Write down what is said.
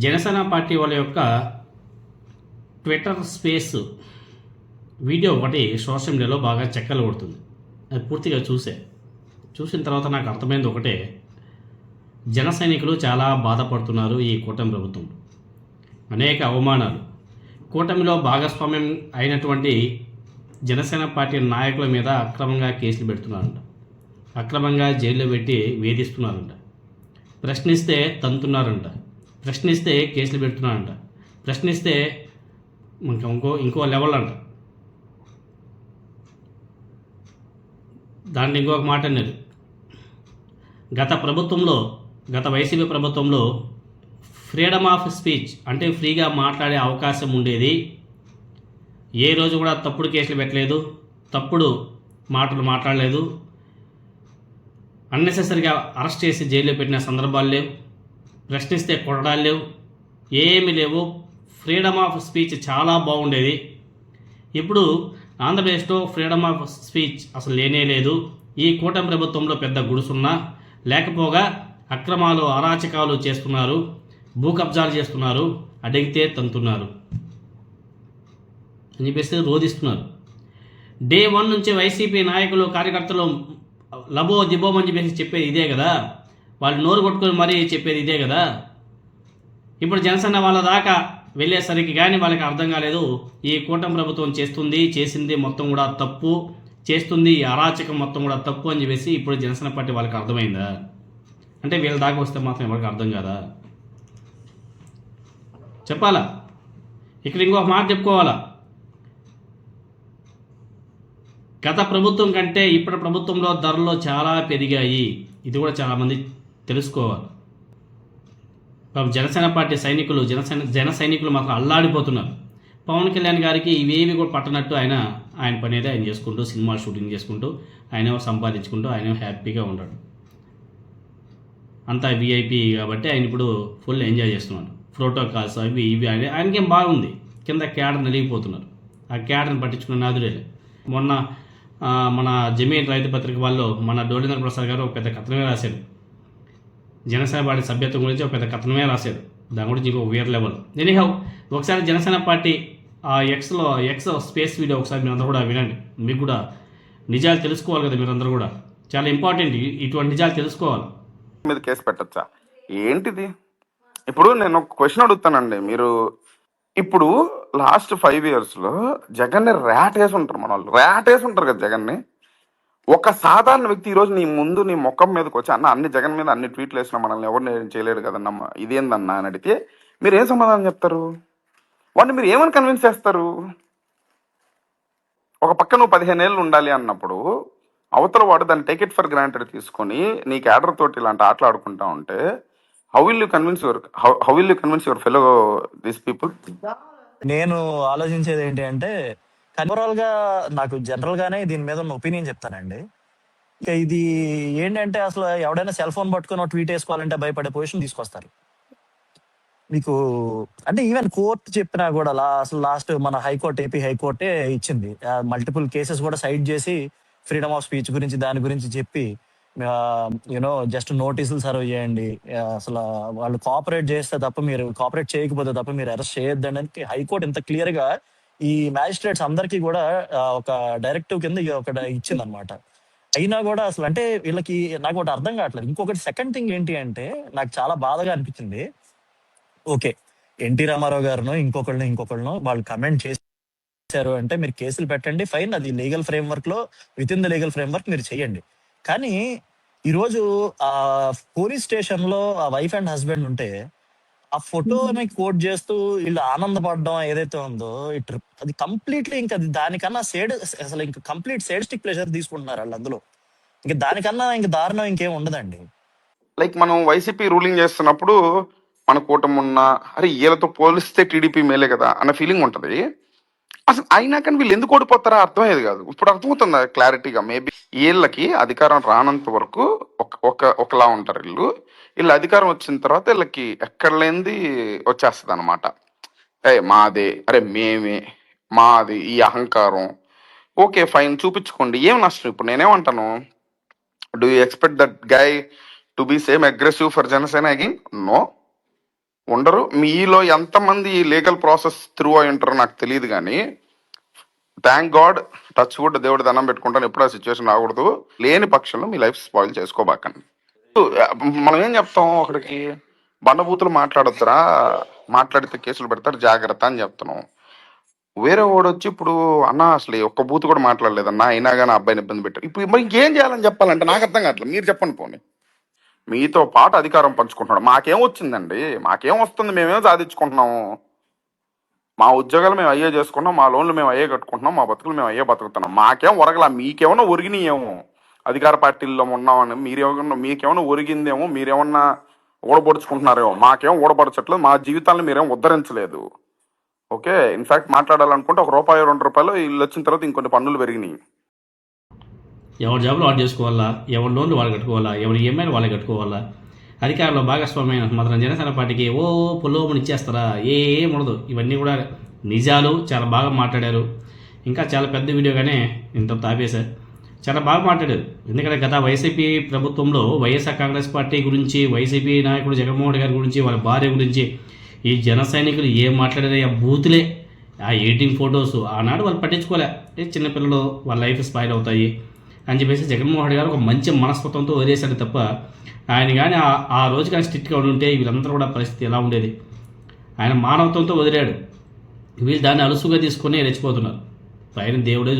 Janasena party వాళ్ళ యొక్క Twitter space video ఒకటి సోషల్ మీడియాలో బాగా చెక్కలు కొడుతుంది. అది పూర్తిగా చూసిన తర్వాత నాకు అర్థమైంది ఒకటే, జన సైనికులు చాలా బాధపడుతున్నారు ఈ కూటమి ప్రభుత్వం. అనేక అవమానాలు, కూటమిలో భాగస్వామ్యం అయినటువంటి జనసేన పార్టీ నాయకుల మీద అక్రమంగా కేసులు పెడుతున్నారంట, అక్రమంగా జైల్లో పెట్టి వేధిస్తున్నారంట, ప్రశ్నిస్తే తంతున్నారంట, ప్రశ్నిస్తే కేసులు పెడుతున్నారంట, ప్రశ్నిస్తే ఇంకో లెవెల్ అంట. దాన్ని ఇంకొక మాట అన్నారు, గత వైసీపీ ప్రభుత్వంలో ఫ్రీడమ్ ఆఫ్ స్పీచ్ అంటే ఫ్రీగా మాట్లాడే అవకాశం ఉండేది. ఏ రోజు కూడా తప్పుడు కేసులు పెట్టలేదు, తప్పుడు మాటలు మాట్లాడలేదు, అన్నెసెసరీగా అరెస్ట్ చేసి జైల్లో పెట్టిన సందర్భాలు లేవు, ప్రశ్నిస్తే కొట్టడాలు లేవు, ఏమీ లేవు. ఫ్రీడమ్ ఆఫ్ స్పీచ్ చాలా బాగుండేది. ఇప్పుడు ఆంధ్రప్రదేశ్లో ఫ్రీడమ్ ఆఫ్ స్పీచ్ అసలు లేనే లేదు. ఈ కూటమి ప్రభుత్వంలో పెద్ద గుడుసున్నా లేకపోగా అక్రమాలు అరాచకాలు చేస్తున్నారు, భూ కబ్జాలు చేస్తున్నారు, అడిగితే తంతున్నారు అని చెప్పేసి రోధిస్తున్నారు. డే 1 నుంచి వైసీపీ నాయకులు కార్యకర్తలు లబో దిబోం అని చెప్పేసి చెప్పేది ఇదే కదా, వాళ్ళు నోరు కొట్టుకొని మరీ చెప్పేది ఇదే కదా. ఇప్పుడు జనసేన వాళ్ళ దాకా వెళ్ళేసరికి కానీ వాళ్ళకి అర్థం కాలేదు, ఈ కూటమి ప్రభుత్వం చేసింది మొత్తం కూడా తప్పు, చేస్తుంది ఈ అరాచకం మొత్తం కూడా తప్పు అని చెప్పేసి ఇప్పుడు జనసేన పార్టీ వాళ్ళకి అర్థమైందా? అంటే వీళ్ళ దాకా వస్తే మాత్రం ఎవరికి అర్థం కాదా? చెప్పాలా? ఇక్కడ ఇంకొక మాట చెప్పుకోవాలా, గత ప్రభుత్వం కంటే ఇప్పటి ప్రభుత్వంలో ధరలు చాలా పెరిగాయి. ఇది కూడా చాలామంది తెలుసుకోవాలి. జనసేన పార్టీ సైనికులు జన సైనికులు మాత్రం అల్లాడిపోతున్నారు. పవన్ కళ్యాణ్ గారికి ఇవేవి కూడా పట్టనట్టు ఆయన పని అయితే ఆయన చేసుకుంటూ సినిమా షూటింగ్ చేసుకుంటూ ఆయన సంపాదించుకుంటూ ఆయన హ్యాపీగా ఉంటాడు. అంతా విఐపి కాబట్టి ఆయన ఇప్పుడు ఫుల్ ఎంజాయ్ చేస్తున్నాడు. ప్రోటోకాల్స్ అవి ఇవి ఆయనకేం బాగుంది. కింద క్యాడర్ నలిగిపోతున్నారు. ఆ క్యాడర్ని పట్టించుకున్న నాదులే. మొన్న మన జమీన్ రైతు పత్రిక వాళ్ళు మన డోలేంద్ర ప్రసాద్ గారు ఒక పెద్ద కథనమే రాశారు. జనసేన పార్టీ సభ్యత్వం గురించి ఒక పెద్ద కథనమే రాశారు. దాని గురించి ఇంకో వేరే లెవెల్. ఎనీహౌ, ఒకసారి Janasena party X space video ఒకసారి మీరందరూ కూడా వినండి. మీకు కూడా నిజాలు తెలుసుకోవాలి కదా, మీరందరూ కూడా చాలా ఇంపార్టెంట్. ఇటువంటి నిజాలు తెలుసుకోవాలి. మీద కేసు పెట్టచ్చా? ఏంటిది? ఇప్పుడు నేను ఒక క్వశ్చన్ అడుగుతానండి. మీరు ఇప్పుడు లాస్ట్ 5 years జగన్ని ర్యాట్ వేసి ఉంటారు, మన వాళ్ళు ర్యాట్ వేసి ఉంటారు కదా జగన్ని. ఒక సాధారణ వ్యక్తి ఈరోజు నీ ముందు నీ ముఖం మీదకి వచ్చి అన్ని జగన్ మీద అన్ని ట్వీట్లు వేసినా మనల్ని ఎవరిని చేయలేడు కదన్నమ్మ, ఇదేందన్నా అని అడిగితే మీరు ఏం సమాధానం చెప్తారు? వాడిని మీరు ఏమని కన్విన్స్ చేస్తారు? ఒక పక్క నువ్వు 15 ఏళ్ళు ఉండాలి అన్నప్పుడు అవతల వాడు దాన్ని టేక్ ఇట్ ఫర్ గ్రాంటెడ్ తీసుకొని నీ క్యాడర్ తోటి ఇలాంటి ఆటలు ఆడుకుంటా ఉంటే how will you convince your fellow this people? నేను ఆలోచించేది ఏంటి అంటే, ఓవరాల్ గా నాకు జనరల్ గానే దీని మీద ఉన్న ఒపీనియన్ చెప్తానండి. ఇక ఇది ఏంటంటే, అసలు ఎవడైనా సెల్ ఫోన్ పట్టుకొని ట్వీట్ వేసుకోవాలంటే భయపడే పొజిషన్ తీసుకొస్తారు. మీకు అంటే ఈవెన్ కోర్టు చెప్పినా కూడా అసలు లాస్ట్ మన ఏపీ హైకోర్టే ఇచ్చింది. మల్టిపుల్ కేసెస్ కూడా సైడ్ చేసి ఫ్రీడమ్ ఆఫ్ స్పీచ్ గురించి దాని గురించి చెప్పి జస్ట్ నోటీసులు సర్వ్ చేయండి, అసలు వాళ్ళు కోఆపరేట్ చేస్తే తప్ప, మీరు కోఆపరేట్ చేయకపోతే తప్ప మీరు అరెస్ట్ చేయొద్దండి అని హైకోర్టు ఇంత క్లియర్ గా ఈ మ్యాజిస్ట్రేట్స్ అందరికీ కూడా ఒక డైరెక్టివ్ కింద ఇచ్చింది అనమాట. అయినా కూడా అసలు అంటే వీళ్ళకి నాకు ఒకటి అర్థం కావట్లేదు. ఇంకొకటి సెకండ్ థింగ్ ఏంటి అంటే, నాకు చాలా బాధగా అనిపించింది. ఓకే, ఎన్టీ రామారావు గారును ఇంకొకళ్ళను వాళ్ళు కమెంట్ చేశారు అంటే మీరు కేసులు పెట్టండి, ఫైన్, అది లీగల్ ఫ్రేమ్వర్క్ లో with in the legal framework మీరు చెయ్యండి. కానీ ఈరోజు ఆ పోలీస్ స్టేషన్ లో ఆ వైఫ్ అండ్ హస్బెండ్ ఉంటే ఆ ఫోటోని కోట్ చేస్తూ వీళ్ళు ఆనందపడడం ఏదైతే ఉందో అది కంప్లీట్లీ ఇంకా దానికన్నా అసలు ఇంకా కంప్లీట్ సేడిస్టిక్ ప్లెజర్ తీసుకుంటున్నారు వాళ్ళు అందులో. ఇంకా దానికన్నా ఇంకా దారుణం ఇంకేం ఉండదండి. లైక్ మనం వైసీపీ రూలింగ్ చేస్తున్నప్పుడు మన కూటమి ఉన్నా అరే వీళ్ళతో పోలిస్తే టీడీపీ మేలే కదా అన్న ఫీలింగ్ ఉంటది. అసలు అయినా కానీ వీళ్ళు ఎందుకు ఓడిపోతారా అర్థమయ్యేది కాదు. ఇప్పుడు అర్థమవుతుంది క్లారిటీగా. మేబీ వీళ్ళకి అధికారం రానంత వరకు ఒకలా ఉంటారు వీళ్ళు అధికారం వచ్చిన తర్వాత వీళ్ళకి ఎక్కడ లేనిది వచ్చేస్తుంది అనమాట. మాదే, అరే మేమే, మాది, ఈ అహంకారం. ఓకే ఫైన్, చూపించుకోండి, ఏం నష్టం. ఇప్పుడు నేనేమంటాను, do you expect that guy to be same aggressive for Janasena again? No. ఉండరు. మీలో ఎంతమంది లీగల్ ప్రాసెస్ త్రూ అయి ఉంటారో నాకు తెలియదు కానీ థ్యాంక్ గాడ్, టచ్ వుడ్, దేవుడి దండం పెట్టుకుంటాను ఎప్పుడు ఆ సిచ్యువేషన్ రాకూడదు. లేని పక్షంలో మీ లైఫ్ స్పాయిల్ చేసుకోబాకండి. మనం ఏం చెప్తాం ఒకడికి, బండబూతులు మాట్లాడొద్దురా, మాట్లాడితే కేసులు పెడతారు జాగ్రత్త అని చెప్తున్నాం. వేరే వాడు వచ్చి ఇప్పుడు అన్న అసలు ఒక్క బూత్ కూడా మాట్లాడలేదన్నా అయినా కానీ అబ్బాయిని ఇబ్బంది పెట్టారు. ఇప్పుడు మరి ఇంకేం చేయాలని చెప్పాలంటే నాకు అర్థం కావట్లేదు. మీరు చెప్పండి పోనీ. మీతో పాటు అధికారం పంచుకుంటున్నాడు. మాకేం వచ్చిందండి, మాకేం వస్తుంది, మేమేం సాధించుకుంటున్నాము. మా ఉద్యోగాలు మేము అయ్యే చేసుకుంటున్నాం, మా లోన్లు మేము అయ్యే కట్టుకుంటున్నాం, మా బతుకులు మేము అయ్యే బతుకుతున్నాం. మాకేం ఒరగలా, మీకేమన్నా ఒరిగినాయేమో అధికార పార్టీల్లో ఉన్నామని. మీకేమన్నా ఒరిగిందేమో, మీరేమన్నా ఊడబొడుచుకుంటున్నారేమో. మాకేం ఊడబడచట్లేదు, మా జీవితాలను మీరేం ఉద్ధరించలేదు. ఓకే, ఇన్ఫాక్ట్ మాట్లాడాలనుకుంటే ₹1 ₹2 ఇల్లు వచ్చిన తర్వాత ఇంకొన్ని పన్నులు పెరిగినాయి. ఎవరి జాబులు వాడు చేసుకోవాలా, ఎవరి లోన్లు వాళ్ళు కట్టుకోవాలా, ఎవరి ఈఎంఐలు వాళ్ళే కట్టుకోవాలా. అధికారంలో భాగస్వామ్యం మాత్రం జనసేన పార్టీకి పొలోమని ఇచ్చేస్తారా, ఏం ఉండదు. ఇవన్నీ కూడా నిజాలు. చాలా బాగా మాట్లాడారు. ఇంకా చాలా పెద్ద వీడియోగానే ఇంత తాపేశారు. చాలా బాగా మాట్లాడారు. ఎందుకంటే గత వైసీపీ ప్రభుత్వంలో వైఎస్ఆర్ కాంగ్రెస్ పార్టీ గురించి, వైసీపీ నాయకుడు జగన్మోహన్ రెడ్డి గారి గురించి, వాళ్ళ భార్య గురించి ఈ జన సైనికులు ఏం మాట్లాడారు, ఆ బూతులే, ఆ ఎడిటింగ్ ఫొటోస్ ఆనాడు వాళ్ళు పట్టించుకోలే. చిన్నపిల్లలు వాళ్ళ లైఫ్ స్పాయిల్ అవుతాయి అని చెప్పేసి జగన్మోహన్ రెడ్డి గారు ఒక మంచి మనస్తత్వంతో వదిలేశాడు తప్ప, ఆయన కానీ ఆ రోజు కానీ స్ట్రిక్ట్గా ఉంటే వీళ్ళందరూ కూడా పరిస్థితి ఎలా ఉండేది. ఆయన మానవత్వంతో వదిలాడు. వీళ్ళు దాన్ని అలుసుగా తీసుకొని రెచ్చిపోతున్నారు. పైన దేవుడే